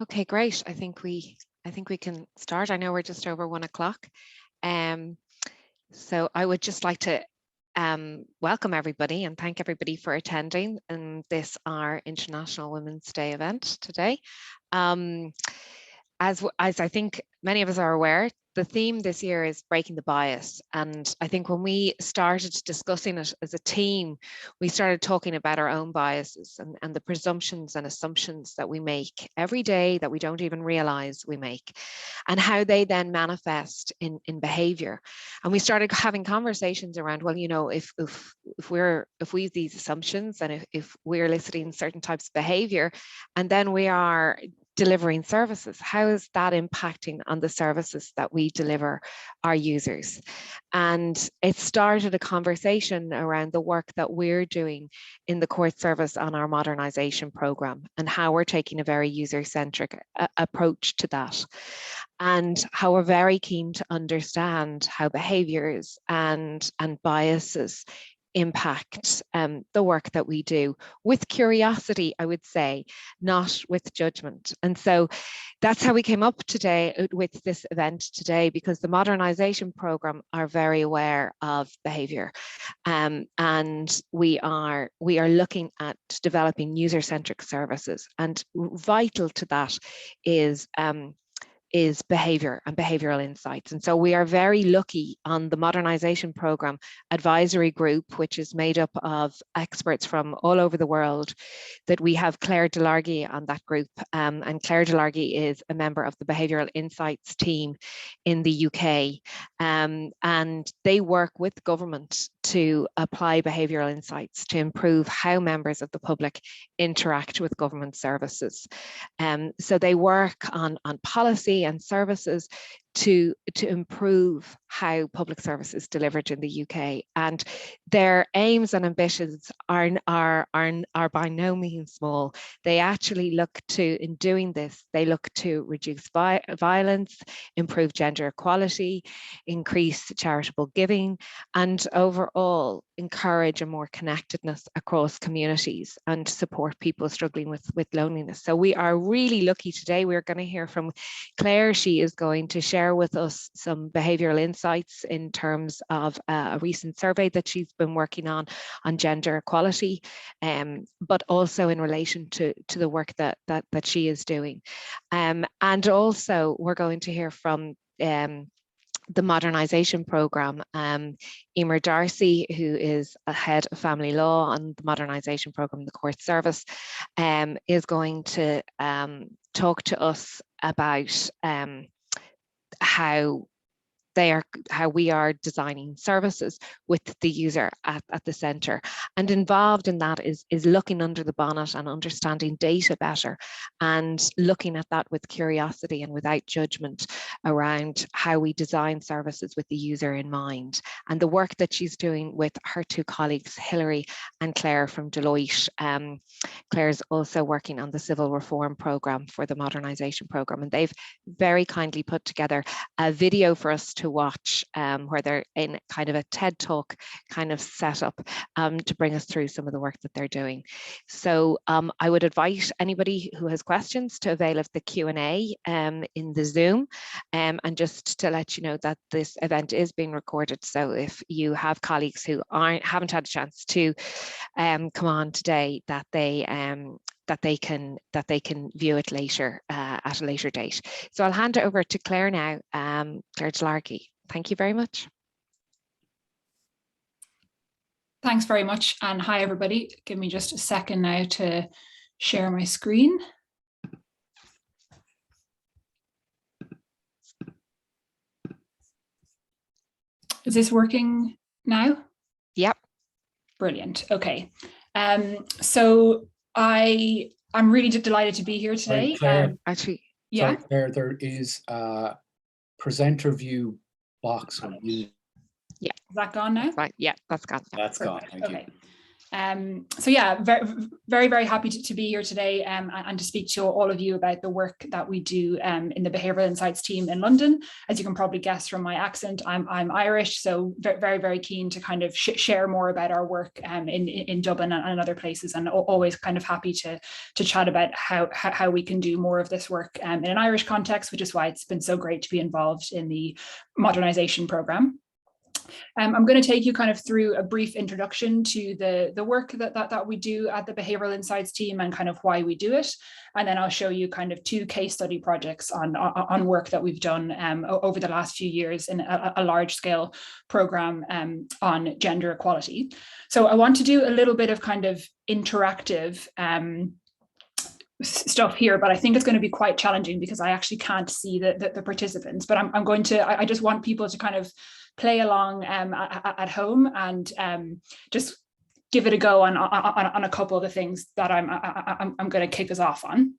Okay, great. I think we can start. I know we're just over 1 o'clock. So I would just like to welcome everybody and thank everybody for attending in this our International Women's Day event today. As I think many of us are aware, the theme this year is breaking the bias. And I think when we started discussing it as a team, we started talking about our own biases and the presumptions and assumptions that we make every day that we don't even realize we make, and how they then manifest in behavior. And we started having conversations around, well, you know, if we have these assumptions and if we're eliciting certain types of behavior, and then we are delivering services, how is that impacting on the services that we deliver our users? And it started a conversation around the work that we're doing in the Quartz service on our modernisation programme and how we're taking a very user-centric approach to that, and how we're very keen to understand how behaviours and biases impact the work that we do, with curiosity, I would say, not with judgment. And so that's how we came up today with this event today, because the modernisation programme are very aware of behaviour, and we are looking at developing user-centric services, and vital to that is behaviour and behavioural insights. And so we are very lucky on the modernisation programme advisory group, which is made up of experts from all over the world, that we have Clare Delargy on that group. And Clare Delargy is a member of the Behavioural Insights Team in the UK. And they work with government to apply behavioural insights to improve how members of the public interact with government services. So they work on policy and services to improve how public service is delivered in the UK, and their aims and ambitions are by no means small. They actually look to, in doing this, they look to reduce violence, improve gender equality, increase charitable giving, and overall encourage a more connectedness across communities and support people struggling with loneliness. So we are really lucky today. We're going to hear from Claire. She is going to share with us some behavioural insights in terms of a recent survey that she's been working on gender equality, but also in relation to the work that she is doing. And also we're going to hear from the modernisation programme, Emer Darcy, who is a head of family law on the modernisation programme, the Quartz service, is going to talk to us about how we are designing services with the user at the centre. And involved in that is looking under the bonnet and understanding data better, and looking at that with curiosity and without judgment around how we design services with the user in mind. And the work that she's doing with her two colleagues, Hilary and Claire from Deloitte. Claire's also working on the civil reform programme for the modernisation programme, and they've very kindly put together a video for us to watch, where they're in kind of a TED Talk kind of setup to bring us through some of the work that they're doing. So I would invite anybody who has questions to avail of the Q&A in the Zoom, and just to let you know that this event is being recorded. So if you have colleagues who haven't had a chance to come on today, that they can view it later at a later date. So I'll hand it over to Claire now. Clare Delargy, thank you very much. Thanks very much, and hi everybody. Give me just a second now to share my screen. Is this working now? Yep. Brilliant. Okay. So I'm really delighted to be here today. Claire, actually, yeah. Sorry, Claire, there is a presenter view box. Yeah. Is that gone now? Right. Yeah, that's gone. That's gone. Thank you. So yeah, very, very happy to be here today and to speak to all of you about the work that we do in the Behavioural Insights team in London. As you can probably guess from my accent, I'm Irish, so very, very keen to kind of share more about our work in Dublin and other places, and always kind of happy to chat about how we can do more of this work in an Irish context, which is why it's been so great to be involved in the modernisation programme. I'm going to take you kind of through a brief introduction to the work that we do at the Behavioural Insights team and kind of why we do it. And then I'll show you kind of 2 case study projects on work that we've done over the last few years in a large scale program on gender equality. So I want to do a little bit of kind of interactive stuff here, but I think it's going to be quite challenging because I actually can't see the participants, but I just want people to kind of play along at home and just give it a go on a couple of the things that I'm going to kick us off on.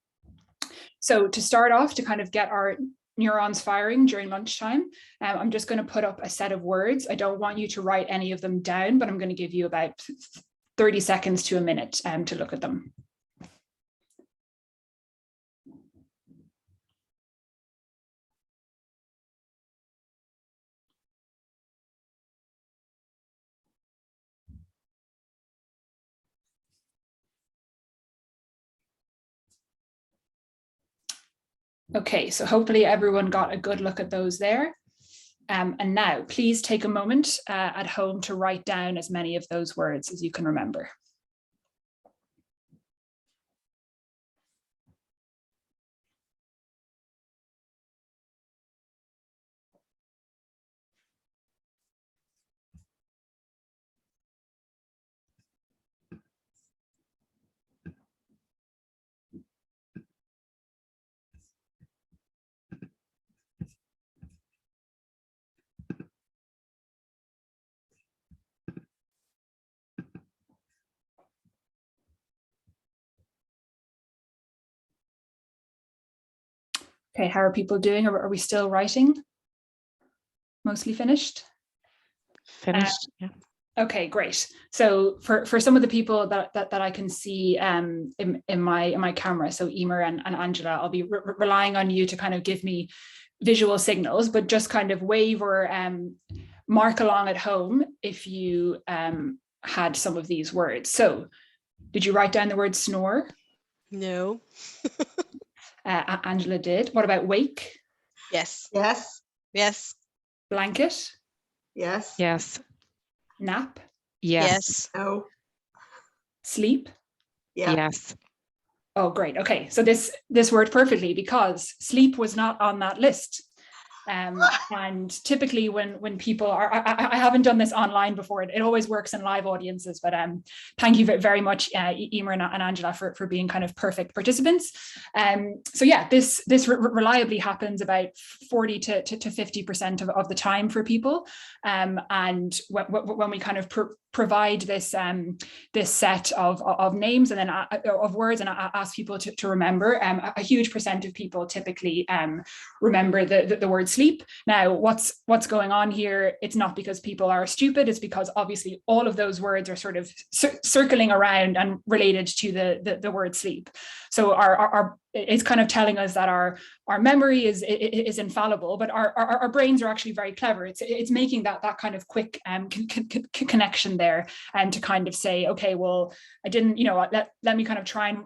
So to start off, to kind of get our neurons firing during lunchtime, I'm just going to put up a set of words. I don't want you to write any of them down, but I'm going to give you about 30 seconds to a minute to look at them. Okay, so hopefully everyone got a good look at those there. And now please take a moment at home to write down as many of those words as you can remember. Okay, how are people doing? Are we still writing? Mostly finished? Finished, yeah. Okay, great. So for some of the people that I can see in my camera, so Emer and Angela, I'll be relying on you to kind of give me visual signals, but just kind of wave or mark along at home if you had some of these words. So did you write down the word snore? No. Angela did. What about wake? Yes. Yes. Yes. Blanket? Yes. Yes. Nap? Yes. No. Sleep? Yeah. Yes. Oh, great. Okay, so this worked perfectly because sleep was not on that list. And typically when people are, I haven't done this online before, it always works in live audiences, but thank you very much, Emer and Angela, for being kind of perfect participants. So yeah, this reliably happens about 40 to 50% of the time for people. And when we kind of provide this this set of names and then of words and ask people to remember, a huge percent of people typically remember the word sleep. Now, what's going on here? It's not because people are stupid. It's because obviously all of those words are sort of circling around and related to the word sleep. So it's kind of telling us that our memory is infallible, but our brains are actually very clever. It's making that kind of quick connection there, and to kind of say, okay, well, I didn't, let me kind of try and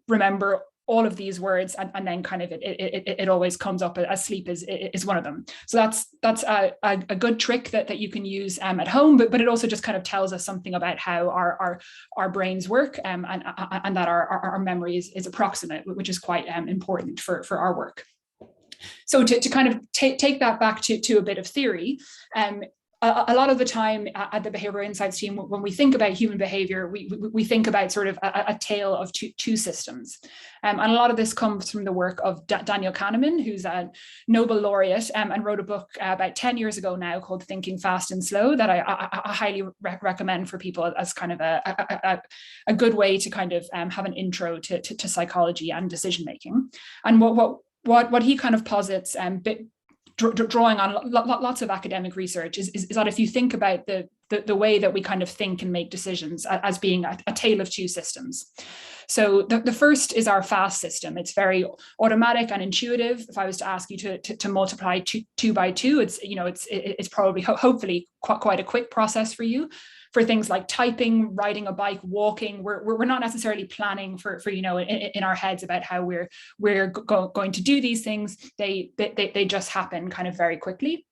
remember all of these words, and then kind of it always comes up as sleep is one of them. So that's a good trick that you can use at home, but it also just kind of tells us something about how our brains work, and that our memory is approximate, which is quite important for our work. So to kind of take that back to a bit of theory, a lot of the time at the Behavioural Insights team, when we think about human behaviour, we think about sort of a tale of two systems. And a lot of this comes from the work of Daniel Kahneman, who's a Nobel laureate, and wrote a book about 10 years ago now called Thinking Fast and Slow that I highly recommend for people as kind of a good way to kind of have an intro to psychology and decision making. And what he kind of posits, drawing on lots of academic research, is that if you think about the the way that we kind of think and make decisions as being a tale of two systems. So the first is our fast system. It's very automatic and intuitive. If I was to ask you to multiply two by two, it's probably hopefully quite a quick process for you. For things like typing, riding a bike, walking, we're not necessarily planning for in our heads about how we're going to do these things. They just happen kind of very quickly.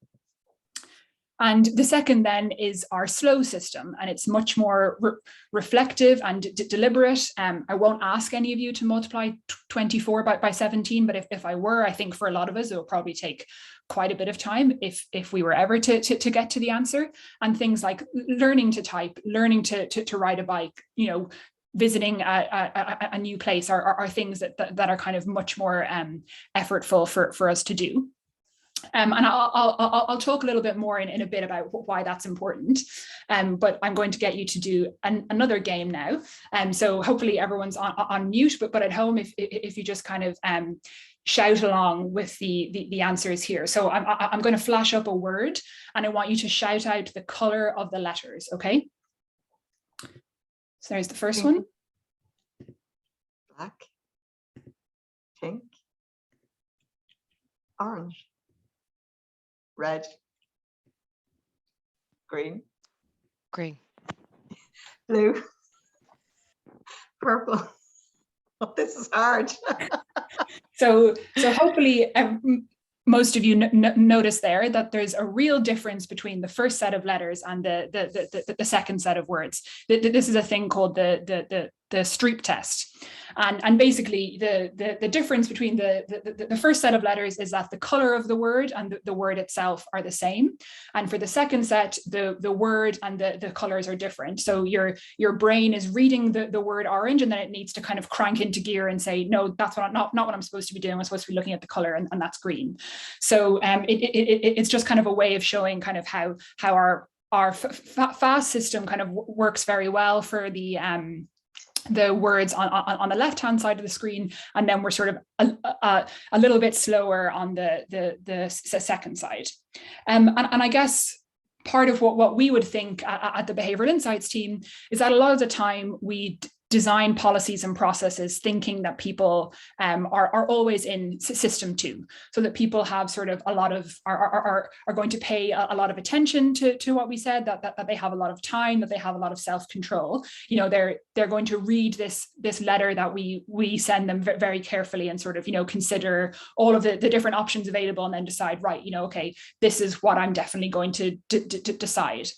And the second then is our slow system, and it's much more reflective and deliberate. I won't ask any of you to multiply 24 by 17, but if I were, I think for a lot of us, it will probably take quite a bit of time if we were ever to get to the answer. And things like learning to type, learning to ride a bike, visiting a new place are things that are kind of much more effortful for us to do. And I'll talk a little bit more in a bit about why that's important. But I'm going to get you to do another game now. So hopefully everyone's on mute, but at home, if you just kind of shout along with the answers here. So I'm going to flash up a word, and I want you to shout out the color of the letters, okay? So there's the first one. Black, pink, orange, red, green, blue, purple. Oh, this is hard. So hopefully most of you notice there that there's a real difference between the first set of letters and the second set of words. This is a thing called the Streep test. And basically the difference between the first set of letters is that the color of the word and the word itself are the same. And for the second set, the word and the colors are different. So your brain is reading the word orange, and then it needs to kind of crank into gear and say, no, that's not what I'm supposed to be doing. I'm supposed to be looking at the color, and that's green. So it's just kind of a way of showing kind of how our fast system kind of works very well for the words on the left-hand side of the screen, and then we're sort of a little bit slower on the second side. And I guess part of what we would think at the Behavioural Insights team is that a lot of the time we design policies and processes thinking that people are always in system 2, so that people have sort of a lot of are going to pay a lot of attention to what we said, that they have a lot of time, that they have a lot of self-control. They're going to read this letter that we send them very carefully and sort of consider all of the different options available, and then decide, right, okay, this is what I'm definitely going to decide.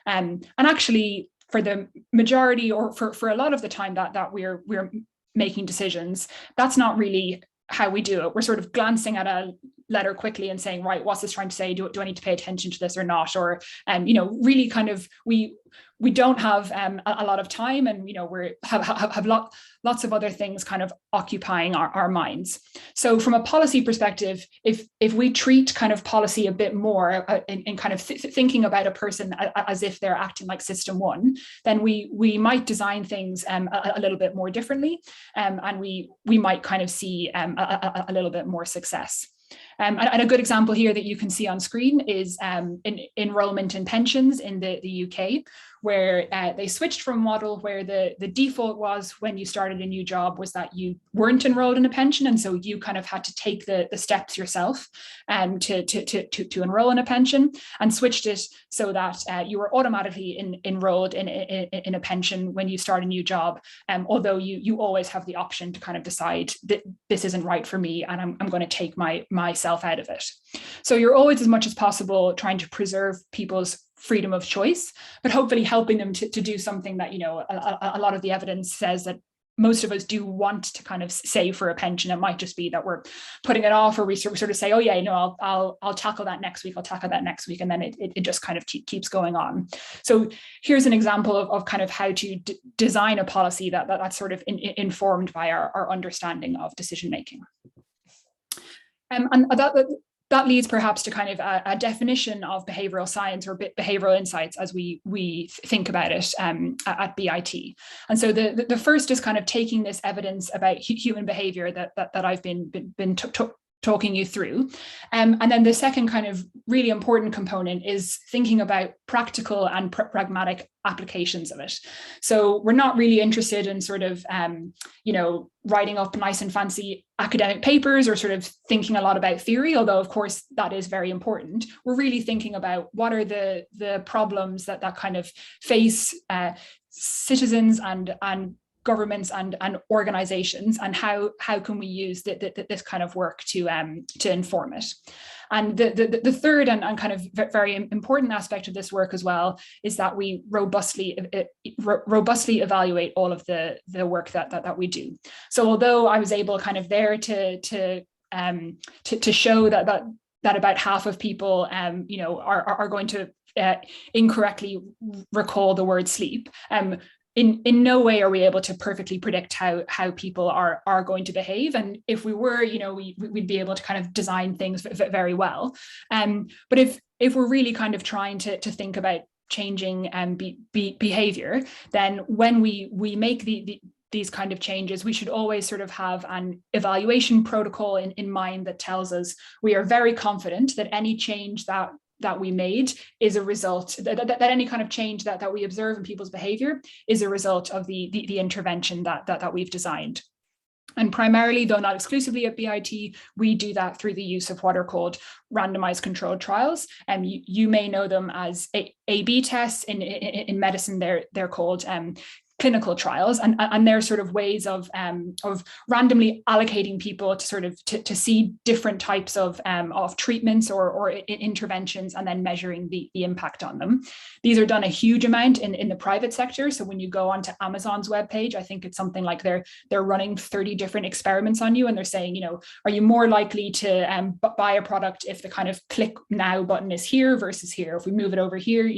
And actually, for the majority, or for a lot of the time that we're making decisions, that's not really how we do it. We're sort of glancing at a letter quickly and saying, right, what's this trying to say? Do I need to pay attention to this or not? Or, really kind of, we don't have a lot of time, and we have lots of other things kind of occupying our minds. So from a policy perspective, if we treat kind of policy a bit more in kind of thinking about a person as if they're acting like system 1, then we might design things a little bit more differently, and we might kind of see a little bit more success. And a good example here that you can see on screen is enrolment in pensions in the UK, where they switched from a model where the default was, when you started a new job, was that you weren't enrolled in a pension, and so you kind of had to take the steps yourself to enroll in a pension, and switched it so that you were automatically enrolled in a pension when you start a new job, although you always have the option to kind of decide that this isn't right for me, and I'm going to take myself out of it. So you're always, as much as possible, trying to preserve people's freedom of choice, but hopefully helping them to do something that, a lot of the evidence says that most of us do want to kind of save for a pension. It might just be that we're putting it off, or we sort of say, oh yeah, I'll tackle that next week, and then it just kind of keeps going on. So here's an example of kind of how to design a policy that's sort of informed by our understanding of decision making. And that leads perhaps to kind of a definition of behavioral science, or behavioral insights, as we think about it at BIT. And so the first is kind of taking this evidence about human behavior that I've been talking you through. And then the second kind of really important component is thinking about practical and pragmatic applications of it. So we're not really interested in sort of, writing up nice and fancy academic papers or sort of thinking a lot about theory, although of course that is very important. We're really thinking about what are the problems that kind of face citizens and governments and organizations, and how can we use this kind of work to inform it. And the third and kind of very important aspect of this work as well is that we robustly evaluate all of the work that we do. So although I was able kind of there to show that about half of people are going to incorrectly recall the word sleep, in no way are we able to perfectly predict how people are going to behave. And if we were, we'd be able to kind of design things very well. But if we're really kind of trying to think about changing behavior, then when we make these kind of changes, we should always sort of have an evaluation protocol in mind that tells us we are very confident that any change that we made is a result, that any kind of change that we observe in people's behavior is a result of the intervention that we've designed. And primarily, though not exclusively at BIT, we do that through the use of what are called randomized controlled trials. And you may know them as A/B tests. In medicine, they're called clinical trials, and they're sort of ways of randomly allocating people to sort of to see different types of treatments or interventions, and then measuring the impact on them. These are done a huge amount in the private sector. So when you go onto Amazon's webpage, I think it's something like they're running 30 different experiments on you, and they're saying, are you more likely to buy a product if the kind of click now button is here versus here? If we move it over here,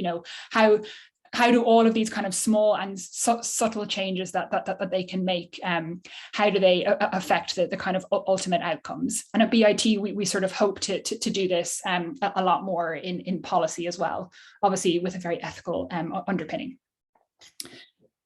how do all of these kind of small and subtle changes that they can make, how do they affect the kind of ultimate outcomes? And at BIT, we sort of hope to do this a lot more in policy as well, obviously with a very ethical underpinning.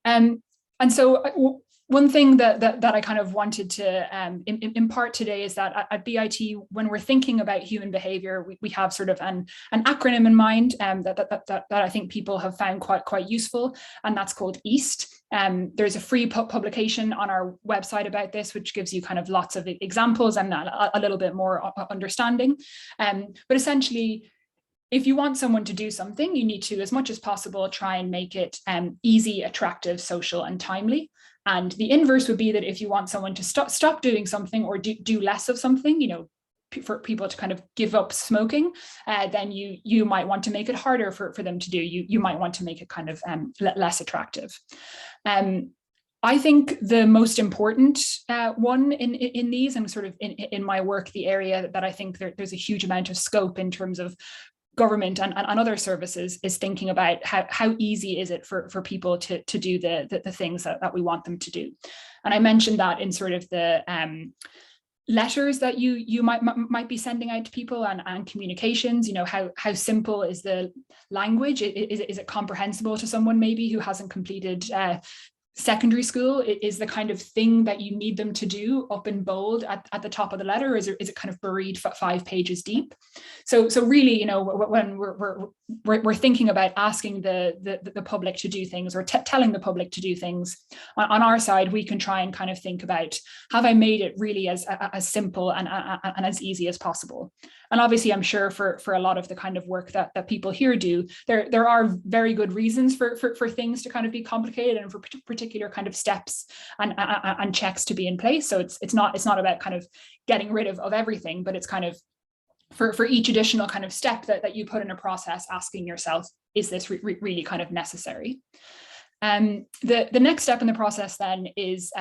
And so one thing that I kind of wanted to impart today is that at BIT, when we're thinking about human behavior, we have sort of an acronym in mind that I think people have found quite useful, and that's called EAST. There's a free publication on our website about this, which gives you kind of lots of examples and a little bit more understanding. But essentially, if you want someone to do something, you need to, as much as possible, try and make it easy, attractive, social, and timely. And the inverse would be that if you want someone to stop doing something or do less of something, for people to kind of give up smoking, then you might want to make it harder for them to do. You might want to make it kind of less attractive. I think the most important one in these, and sort of in my work, the area that I think there's a huge amount of scope in terms of government and other services, is thinking about how easy is it for people to do the things that we want them to do. And I mentioned that in sort of the letters that you might be sending out to people and communications. How simple is the language? Is it comprehensible to someone maybe who hasn't completed secondary school? Is the kind of thing that you need them to do up in bold at the top of the letter, or is it kind of buried 5 pages deep? So really, when we're thinking about asking the public to do things, or telling the public to do things, on our side, we can try and kind of think about, have I made it really as simple and as easy as possible? And obviously, I'm sure for a lot of the kind of work that people here do, there are very good reasons for things to kind of be complicated, and for particular kind of steps and checks to be in place. So it's not about kind of getting rid of everything, but it's kind of for each additional kind of step that you put in a process, asking yourself, is this really kind of necessary? The next step in the process then is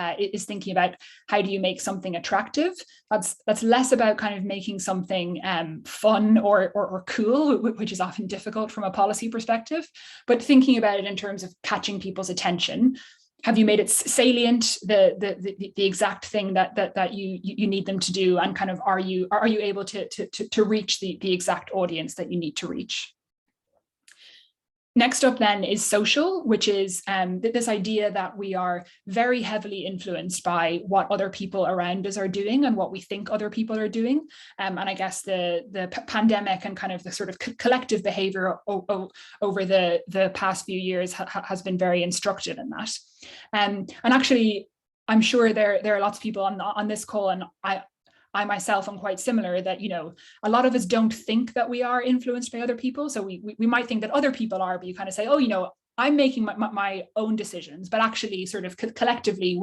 thinking about, how do you make something attractive? That's less about kind of making something fun or cool, which is often difficult from a policy perspective, but thinking about it in terms of catching people's attention. Have you made it salient, the exact thing that you need them to do, and kind of are you able to reach the exact audience that you need to reach? Next up then is social, which is this idea that we are very heavily influenced by what other people around us are doing and what we think other people are doing. And I guess the pandemic and kind of the sort of collective behavior over the past few years has been very instructive in that. And actually, I'm sure there are lots of people on this call, and I myself am quite similar, that, you know, a lot of us don't think that we are influenced by other people. So we might think that other people are, but you kind of say, oh, you know, I'm making my own decisions. But actually, sort of collectively,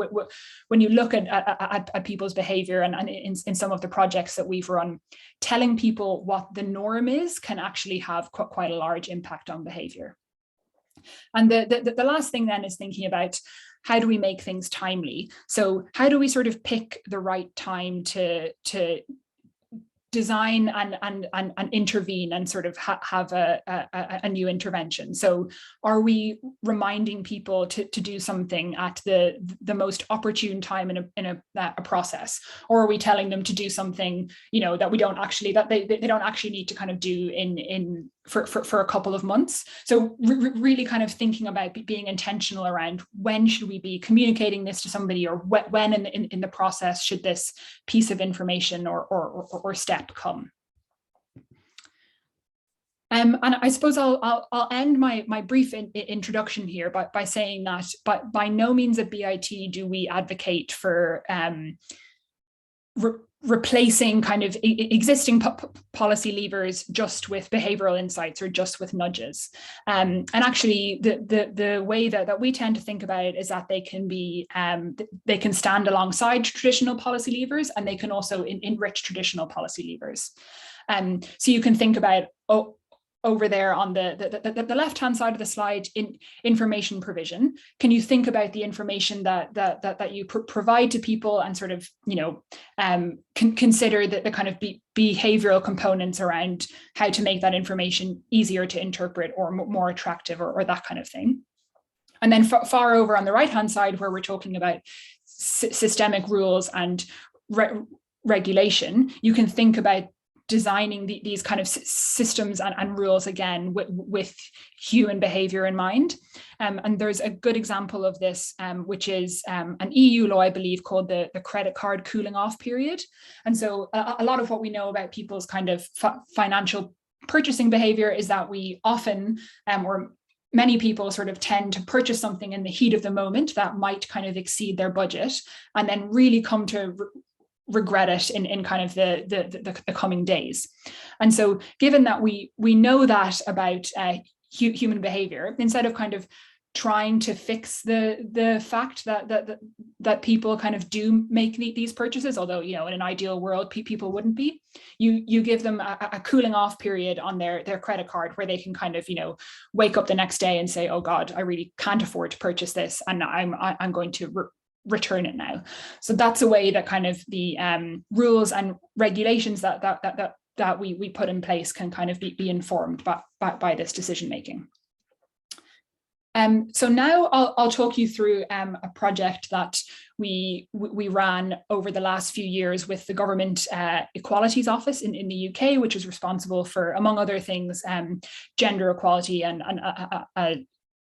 when you look at people's behavior and in some of the projects that we've run, telling people what the norm is can actually have quite a large impact on behavior. And the last thing then is thinking about, how do we make things timely? So how do we sort of pick the right time to design and intervene and sort of have a new intervention? So are we reminding people to do something at the most opportune time in a process, or are we telling them to do something, you know, that we don't actually, that they don't actually need to kind of do for a couple of months? So really kind of thinking about being intentional around, when should we be communicating this to somebody, or when in the process should this piece of information or step come. And I suppose I'll end my brief introduction here by saying that, but by no means at BIT do we advocate for replacing kind of existing policy levers just with behavioral insights or just with nudges. And actually, the way that we tend to think about it is that they can be they can stand alongside traditional policy levers, and they can also enrich traditional policy levers. So you can think about, over there on the left-hand side of the slide, in information provision. Can you think about the information that you provide to people, and sort of, you know, consider the kind of behavioral components around how to make that information easier to interpret or more attractive, or that kind of thing. And then far over on the right-hand side, where we're talking about systemic rules and regulation, you can think about designing these kind of systems and rules, again, with human behavior in mind. And there's a good example of this, which is an EU law, I believe, called the credit card cooling off period. And so a lot of what we know about people's kind of financial purchasing behavior is that we often, or many people, sort of tend to purchase something in the heat of the moment that might kind of exceed their budget, and then really come to regret it in kind of the coming days. And so, given that we know that about human behavior, instead of kind of trying to fix the fact that people kind of do make these purchases, although, you know, in an ideal world people wouldn't be, you give them a cooling off period on their credit card, where they can kind of, you know, wake up the next day and say, oh God, I really can't afford to purchase this, and I'm going to return it now. So that's a way that kind of the rules and regulations that we put in place can kind of be informed by this decision making. So now I'll talk you through a project that we ran over the last few years with the Government Equalities Office in the UK, which is responsible for, among other things, gender equality and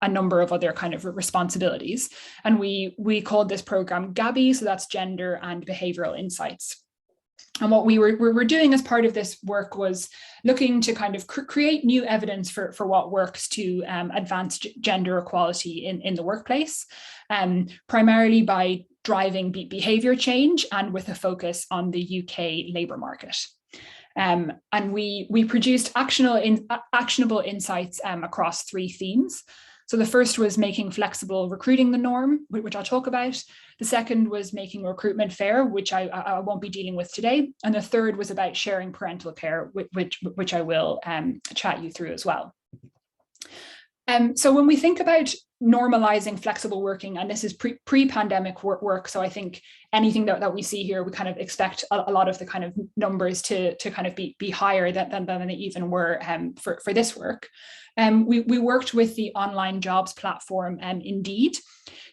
a number of other kind of responsibilities. And we called this program GABI, so that's Gender and Behavioural Insights. And what we were doing as part of this work was looking to kind of create new evidence for what works to advance gender equality in the workplace, primarily by driving behaviour change and with a focus on the UK labour market. And we produced actionable insights across 3 themes. So the first was making flexible recruiting the norm, which I'll talk about. The second was making recruitment fair, which I won't be dealing with today. And the third was about sharing parental care, which I will chat you through as well. So when we think about normalizing flexible working, and this is pre-pandemic work, so I think anything that we see here, we kind of expect a lot of the kind of numbers to kind of be higher than they even were for this work. We worked with the online jobs platform Indeed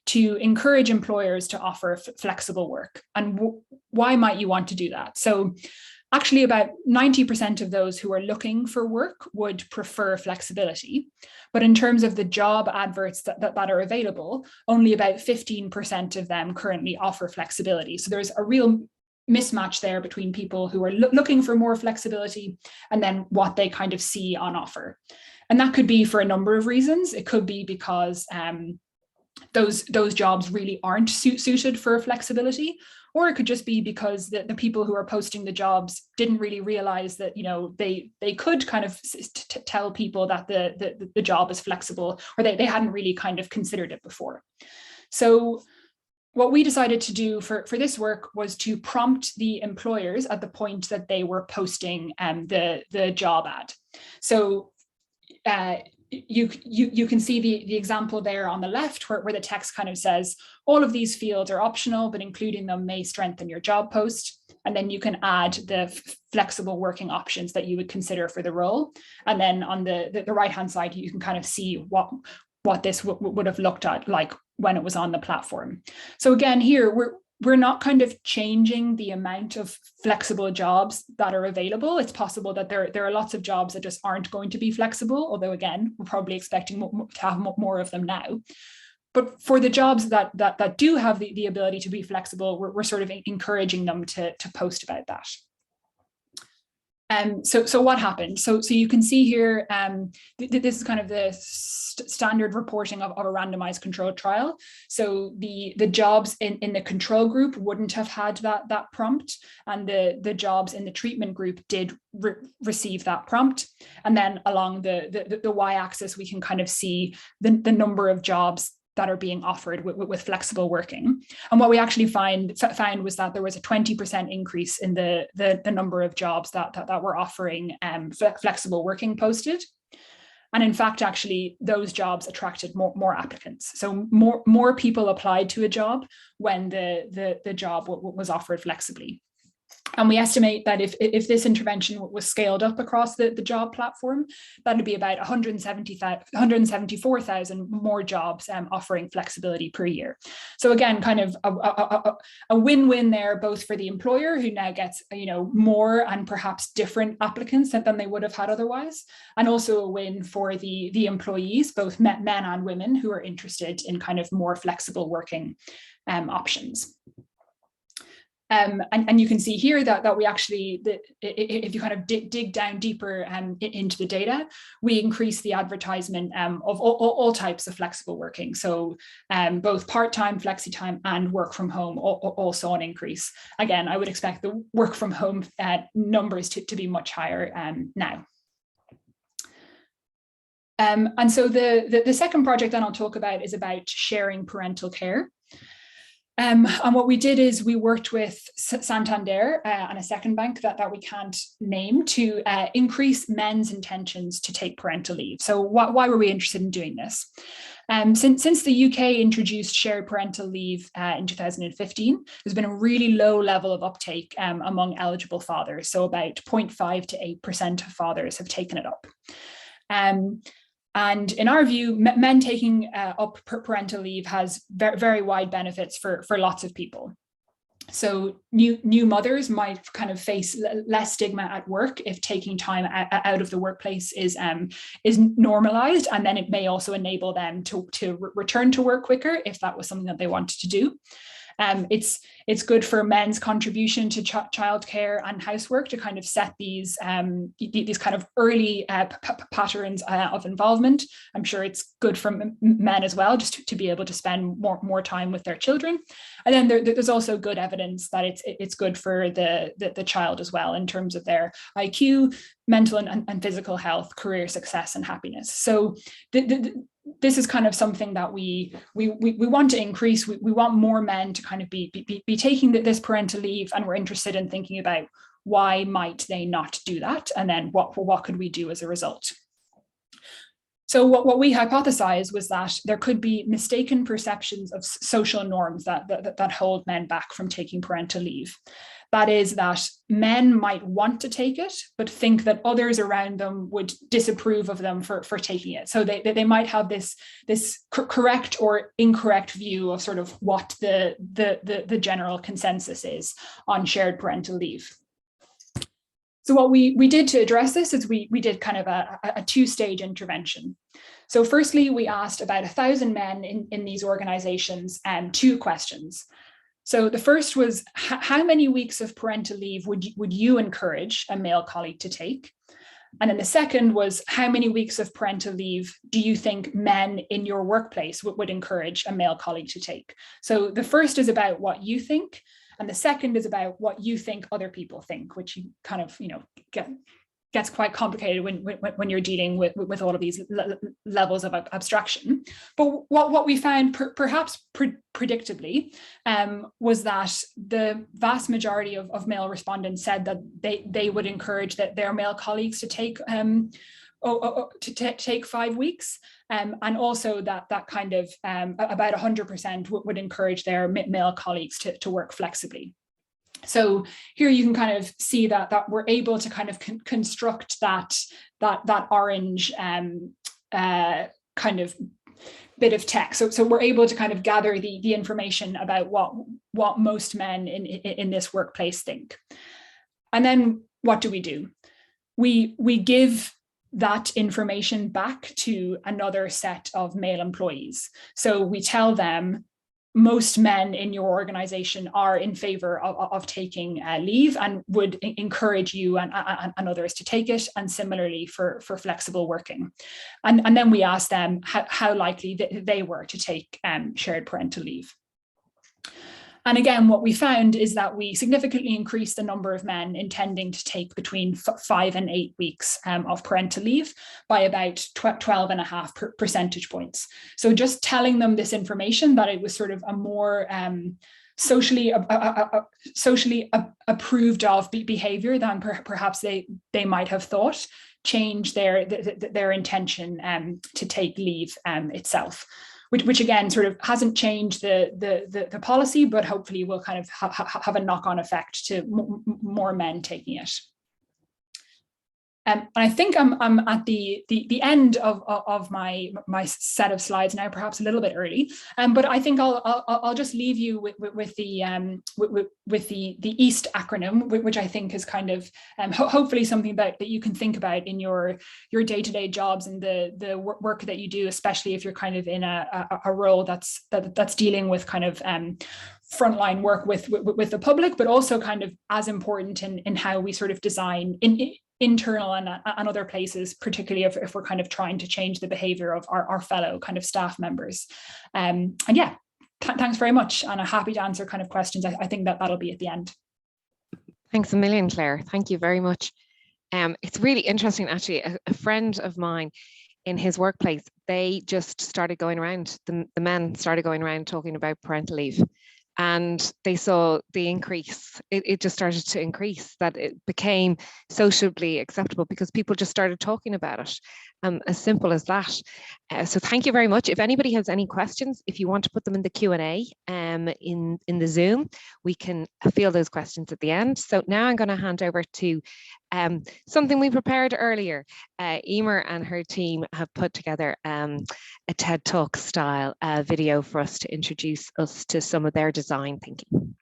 to encourage employers to offer flexible work. And why might you want to do that? So Actually, about 90% of those who are looking for work would prefer flexibility. But in terms of the job adverts that are available, only about 15% of them currently offer flexibility. So there's a real mismatch there between people who are looking for more flexibility and then what they kind of see on offer. And that could be for a number of reasons. It could be because those jobs really aren't suited for flexibility, or it could just be because the people who are posting the jobs didn't really realize that, you know, they could kind of tell people that the job is flexible, or they hadn't really kind of considered it before. So what we decided to do for this work was to prompt the employers at the point that they were posting the job ad. So you can see the example there on the left where the text kind of says, all of these fields are optional, but including them may strengthen your job post. And then you can add the flexible working options that you would consider for the role. And then on the right-hand side, you can kind of see what this would have looked at like when it was on the platform. So again, here we're not kind of changing the amount of flexible jobs that are available. It's possible that there are lots of jobs that just aren't going to be flexible, although again, we're probably expecting to have more of them now. But for the jobs that do have the ability to be flexible, we're sort of encouraging them to post about that. So what happened? So you can see here, this is kind of the standard reporting of a randomized controlled trial. So the jobs in the control group wouldn't have had that prompt, and the jobs in the treatment group did receive that prompt. And then along the y-axis, we can kind of see the number of jobs that are being offered with flexible working. And what we actually found was that there was a 20% increase in the number of jobs that were offering flexible working posted. And in fact, actually, those jobs attracted more applicants. So more people applied to a job when the job was offered flexibly. And we estimate that if this intervention was scaled up across the job platform, that would be about 174,000 more jobs offering flexibility per year. So again, kind of a win-win there, both for the employer, who now gets, you know, more and perhaps different applicants than they would have had otherwise, and also a win for the employees, both men and women, who are interested in kind of more flexible working options. And you can see here that we actually, if you kind of dig down deeper into the data, we increase the advertisement of all types of flexible working. So both part-time, flexi-time, and work from home all saw an increase. Again, I would expect the work from home numbers to be much higher now. And so the second project that I'll talk about is about sharing parental care. And what we did is we worked with Santander and a second bank that we can't name to increase men's intentions to take parental leave. So why were we interested in doing this? Since the UK introduced shared parental leave in 2015, there's been a really low level of uptake among eligible fathers. So about 0.5 to 8% of fathers have taken it up. And in our view, men taking up parental leave has very wide benefits for lots of people. So new mothers might kind of face less stigma at work if taking time out of the workplace is normalized, and then it may also enable them to return to work quicker if that was something that they wanted to do. It's good for men's contribution to childcare and housework to kind of set these kind of early patterns of involvement. I'm sure it's good for men as well, just to be able to spend more time with their children. And then there's also good evidence that it's good for the child as well in terms of their IQ, mental and physical health, career success, and happiness. So this is kind of something that we want to increase. We want more men to kind of be taking this parental leave, and we're interested in thinking about why might they not do that, and then what could we do as a result. So what we hypothesized was that there could be mistaken perceptions of social norms that hold men back from taking parental leave. That is, that men might want to take it, but think that others around them would disapprove of them for taking it. So they might have this correct or incorrect view of sort of what the general consensus is on shared parental leave. So what we did to address this is we did kind of a two-stage intervention. So firstly, we asked about 1,000 men in these organizations 2 questions. So the first was, how many weeks of parental leave would you encourage a male colleague to take? And then the second was, how many weeks of parental leave do you think men in your workplace would encourage a male colleague to take? So the first is about what you think, and the second is about what you think other people think, which you kind of, gets quite complicated when you're dealing with all of these levels of abstraction. But what we found, perhaps predictably, was that the vast majority of male respondents said that they would encourage their male colleagues to take take 5 weeks, and also that kind of about 100% would encourage their male colleagues to work flexibly. So here you can kind of see that we're able to kind of construct that orange kind of bit of text. So we're able to kind of gather the information about what most men in this workplace think. And then what do? We give that information back to another set of male employees. So we tell them, most men in your organization are in favor of taking leave and would encourage you and others to take it, and similarly for flexible working. And then we ask them how likely they were to take shared parental leave. And again, what we found is that we significantly increased the number of men intending to take between 5 and 8 weeks of parental leave by about 12.5 percentage points. So just telling them this information, that it was sort of a more socially approved of behavior than perhaps they might have thought, changed their intention to take leave itself. Which again sort of hasn't changed the policy, but hopefully will kind of have a knock-on effect to more men taking it. And I think I'm at the end of my set of slides now, perhaps a little bit early. But I think I'll just leave you with the EAST acronym, which I think is kind of hopefully something that you can think about in your day-to-day jobs and the work that you do, especially if you're kind of in a role that's dealing with kind of frontline work with the public, but also kind of as important in how we sort of design internal and other places, particularly if we're kind of trying to change the behavior of our fellow kind of staff members. And yeah, thanks very much. And I'm happy to answer kind of questions. I think that'll be at the end. Thanks a million, Claire. Thank you very much. It's really interesting, actually. A friend of mine in his workplace, they just started going around, the men started going around talking about parental leave. And they saw the increase, it just started to increase, that it became socially acceptable because people just started talking about it, as simple as that. So thank you very much. If anybody has any questions, if you want to put them in the Q&A in the Zoom, we can field those questions at the end. So now I'm going to hand over to something we prepared earlier. Emer and her team have put together a TED Talk style video for us to introduce us to some of their design thinking.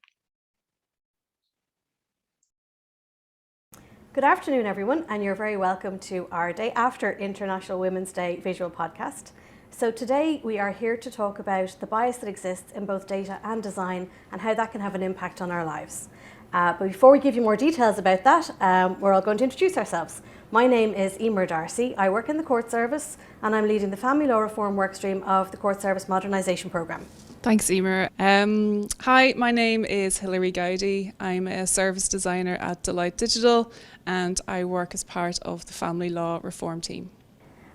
Good afternoon, everyone, and you're very welcome to our day after International Women's Day visual podcast. So today we are here to talk about the bias that exists in both data and design and how that can have an impact on our lives. But before we give you more details about that, we're all going to introduce ourselves. My name is Emer Darcy. I work in the Court Service and I'm leading the Family Law Reform workstream of the Court Service Modernisation Programme. Thanks, Emer. Hi, my name is Hilary Gowdy. I'm a service designer at Deloitte Digital and I work as part of the Family Law Reform team.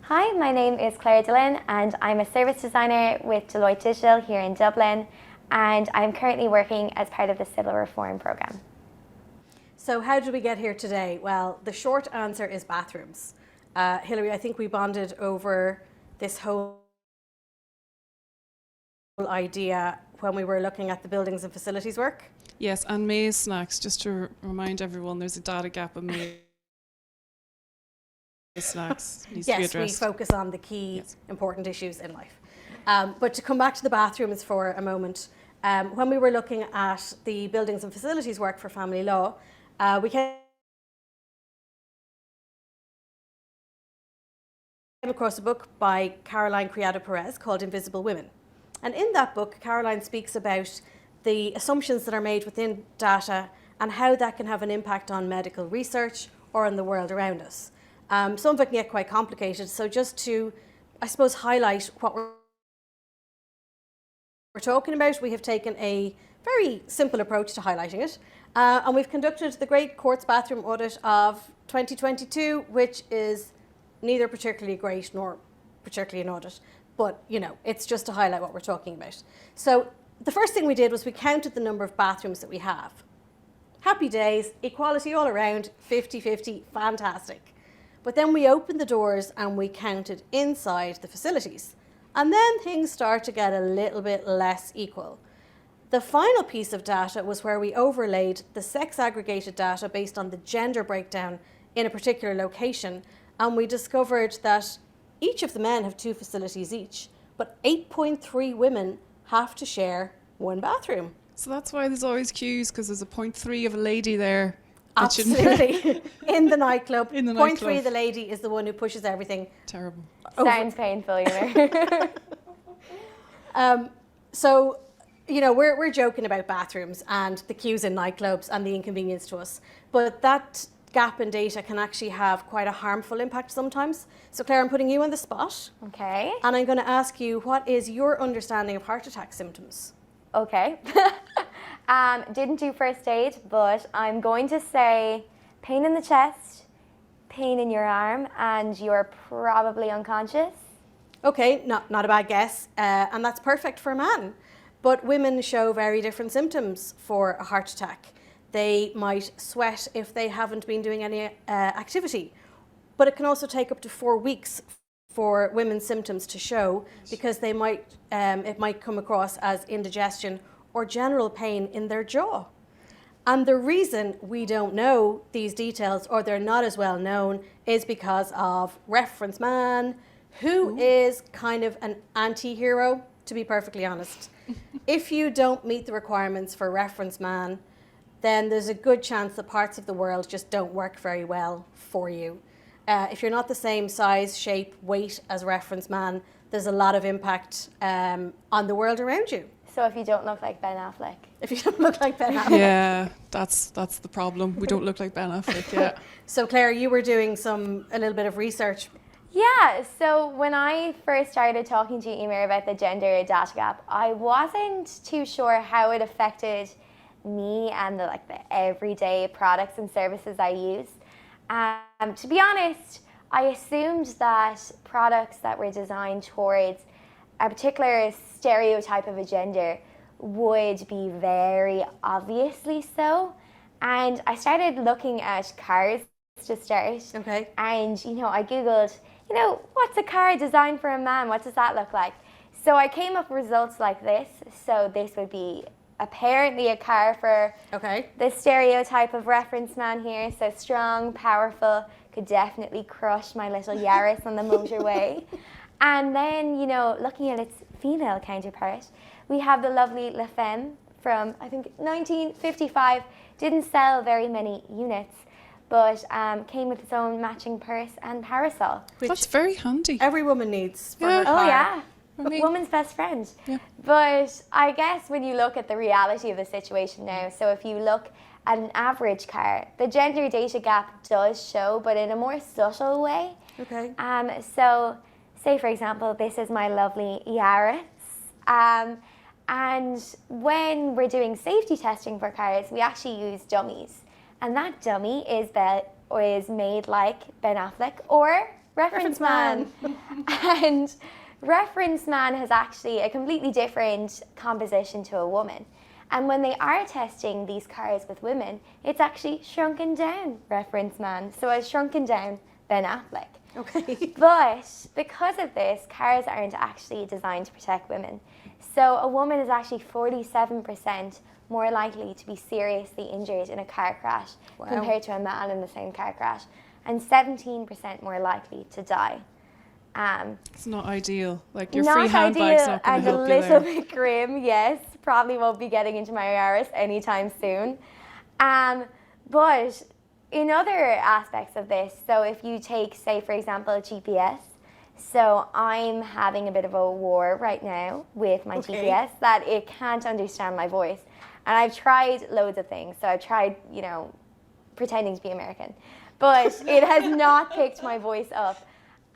Hi, my name is Clare Delargy and I'm a service designer with Deloitte Digital here in Dublin, and I'm currently working as part of the Civil Reform Programme. So how did we get here today? Well, the short answer is bathrooms. Hilary, I think we bonded over this whole idea when we were looking at the buildings and facilities work. Yes, and maize snacks, just to remind everyone, there's a data gap of maize snacks needs to be addressed. Yes, we focus on the key important issues in life. But to come back to the bathrooms for a moment, when we were looking at the buildings and facilities work for family law, we came across a book by Caroline Criado Perez called Invisible Women. And in that book, Caroline speaks about the assumptions that are made within data and how that can have an impact on medical research or on the world around us. Some of it can get quite complicated. So just to, I suppose, highlight what we're talking about, we have taken a very simple approach to highlighting it. And we've conducted the Great Quartz Bathroom Audit of 2022, which is neither particularly great nor particularly an audit. But, you know, it's just to highlight what we're talking about. So the first thing we did was we counted the number of bathrooms that we have. Happy days, equality all around, 50-50, fantastic. But then we opened the doors and we counted inside the facilities. And then things start to get a little bit less equal. The final piece of data was where we overlaid the sex aggregated data based on the gender breakdown in a particular location. And we discovered that each of the men have 2 facilities each, but 8.3 women have to share 1 bathroom. So that's why there's always queues, because there's a 0.3 of a lady there. Absolutely. In the nightclub. In the 0.3, nightclub. the lady is the one who pushes everything. Terrible. Sounds painful, Emer. So, you know, we're joking about bathrooms and the queues in nightclubs and the inconvenience to us, but that gap in data can actually have quite a harmful impact sometimes. So Claire, I'm putting you on the spot. Okay. And I'm going to ask you, what is your understanding of heart attack symptoms? Okay. Didn't do first aid, but I'm going to say pain in the chest, pain in your arm, and you're probably unconscious. Okay, not a bad guess. And that's perfect for a man. But women show very different symptoms for a heart attack. They might sweat if they haven't been doing any activity. But it can also take up to 4 weeks for women's symptoms to show, because they might it might come across as indigestion or general pain in their jaw. And the reason we don't know these details, or they're not as well known, is because of Reference Man, who is kind of an anti-hero, to be perfectly honest. If you don't meet the requirements for Reference Man, then there's a good chance that parts of the world just don't work very well for you. If you're not the same size, shape, weight as Reference Man, there's a lot of impact on the world around you. So if you don't look like Ben Affleck. If you don't look like Ben Affleck. Yeah, that's the problem. We don't look like Ben Affleck, yeah. So Claire, you were doing a little bit of research. Yeah, so when I first started talking to Emer about the gender data gap, I wasn't too sure how it affected me and the everyday products and services I use. To be honest, I assumed that products that were designed towards a particular stereotype of a gender would be very obviously so. And I started looking at cars to start. Okay. And, I Googled, what's a car designed for a man? What does that look like? So I came up with results like this. So this would be apparently a car for the stereotype of Reference Man here. So strong, powerful, could definitely crush my little Yaris on the motorway. And then, looking at its female counterpart, we have the lovely La Femme from, I think, 1955. Didn't sell very many units, but came with its own matching purse and parasol. That's very handy. Every woman needs for Yeah. her car. Oh, yeah. For me. Woman's best friend. Yeah. But I guess when you look at the reality of the situation now, so if you look at an average car, the gender data gap does show, but in a more subtle way. Okay. So say, for example, this is my lovely Yaris. And when we're doing safety testing for cars, we actually use dummies. And that dummy is made like Ben Affleck or Reference Man. And Reference Man has actually a completely different composition to a woman. And when they are testing these cars with women, it's actually shrunken down Reference Man. So it's shrunken down Ben Affleck. Okay. But because of this, cars aren't actually designed to protect women. So a woman is actually 47% more likely to be seriously injured in a car crash compared to a man in the same car crash, and 17% more likely to die. It's not ideal. Like your free handbag's not going to help you there. And a little bit grim, yes. Probably won't be getting into my Yaris anytime soon. But in other aspects of this, so if you take, say, for example, GPS, So I'm having a bit of a war right now with my GPS that it can't understand my voice. And I've tried loads of things. So I've tried, you know, pretending to be American, but it has not picked my voice up.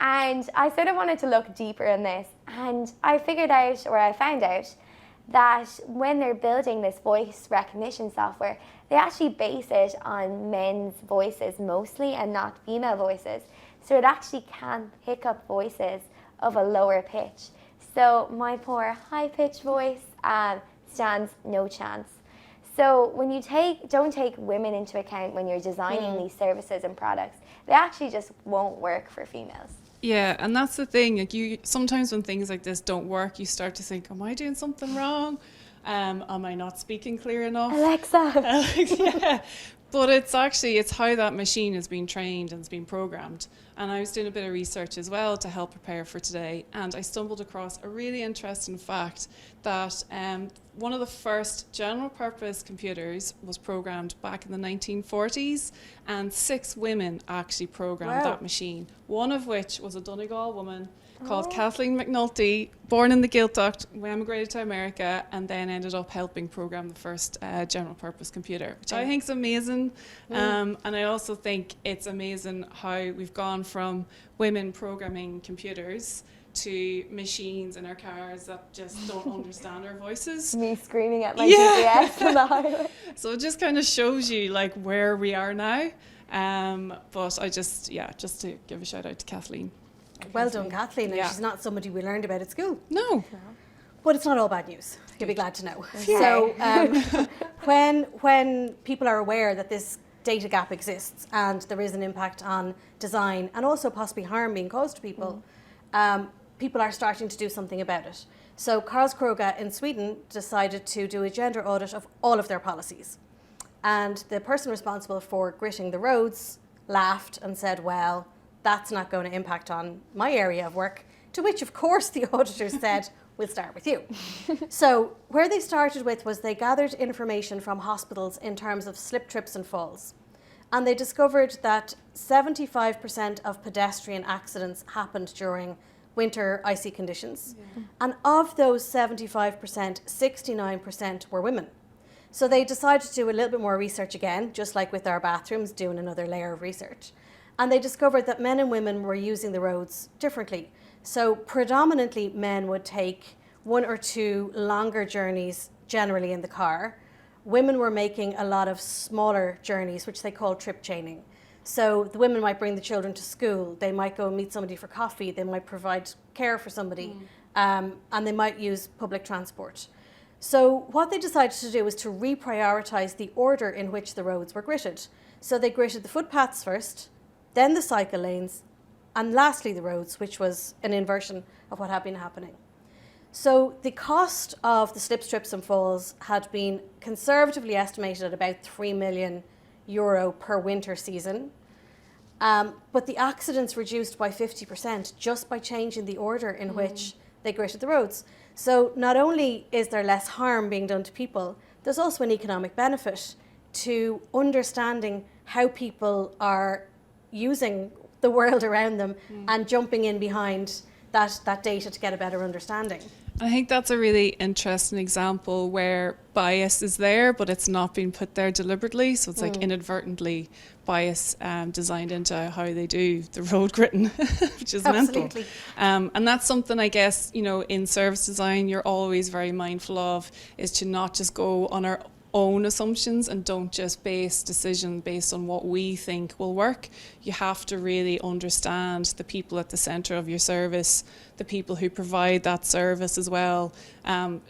And I sort of wanted to look deeper in this. And I figured out, or I found out, that when they're building this voice recognition software, they actually base it on men's voices mostly and not female voices. So it actually can pick up voices of a lower pitch. So my poor high-pitched voice stands no chance. So when you don't take women into account when you're designing these services and products, they actually just won't work for females. Yeah, and that's the thing. Like, you sometimes when things like this don't work, you start to think, "Am I doing something wrong? Am I not speaking clear enough?" Alexa. Yeah, but it's how that machine has been trained and it's been programmed. And I was doing a bit of research as well to help prepare for today, and I stumbled across a really interesting fact that one of the first general purpose computers was programmed back in the 1940s, and 6 women actually programmed that machine, one of which was a Donegal woman called Kathleen McNulty, born in the Gaeltacht, who emigrated to America, and then ended up helping program the first general purpose computer, which I think is amazing. And I also think it's amazing how we've gone from women programming computers to machines in our cars that just don't understand our voices. Me screaming at my GPS on the highway. So it just kind of shows you like where we are now. But I just to give a shout out to Kathleen. Well done, Kathleen. And she's not somebody we learned about at school. No. But it's not all bad news. You'll be glad to know. So when people are aware that this data gap exists and there is an impact on design and also possibly harm being caused to people, people are starting to do something about it. So Karlskrona in Sweden decided to do a gender audit of all of their policies. And the person responsible for gritting the roads laughed and said, well, that's not going to impact on my area of work, to which, of course, the auditors said, we'll start with you. So where they started with was they gathered information from hospitals in terms of slip, trips and falls. And they discovered that 75% of pedestrian accidents happened during winter icy conditions. And of those 75%, 69% were women. So they decided to do a little bit more research again, just like with our bathrooms, doing another layer of research. And they discovered that men and women were using the roads differently. So predominantly men would take 1 or 2 longer journeys generally in the car. Women were making a lot of smaller journeys, which they call trip chaining. So the women might bring the children to school, they might go meet somebody for coffee, they might provide care for somebody, and they might use public transport. So what they decided to do was to reprioritize the order in which the roads were gritted. So they gritted the footpaths first, then the cycle lanes, and lastly the roads, which was an inversion of what had been happening. So the cost of the slips, trips and falls had been conservatively estimated at about €3 million per winter season. But the accidents reduced by 50% just by changing the order in which they gritted the roads. So not only is there less harm being done to people, there's also an economic benefit to understanding how people are using the world around them and jumping in behind that data to get a better understanding. I think that's a really interesting example where bias is there, but it's not being put there deliberately. So it's like inadvertently bias designed into how they do the road gritting, which is mental. And that's something, I guess, you know, in service design, you're always very mindful of, is to not just go on our own assumptions and don't just base decision based on what we think will work. You have to really understand the people at the center of your service, the people who provide that service as well.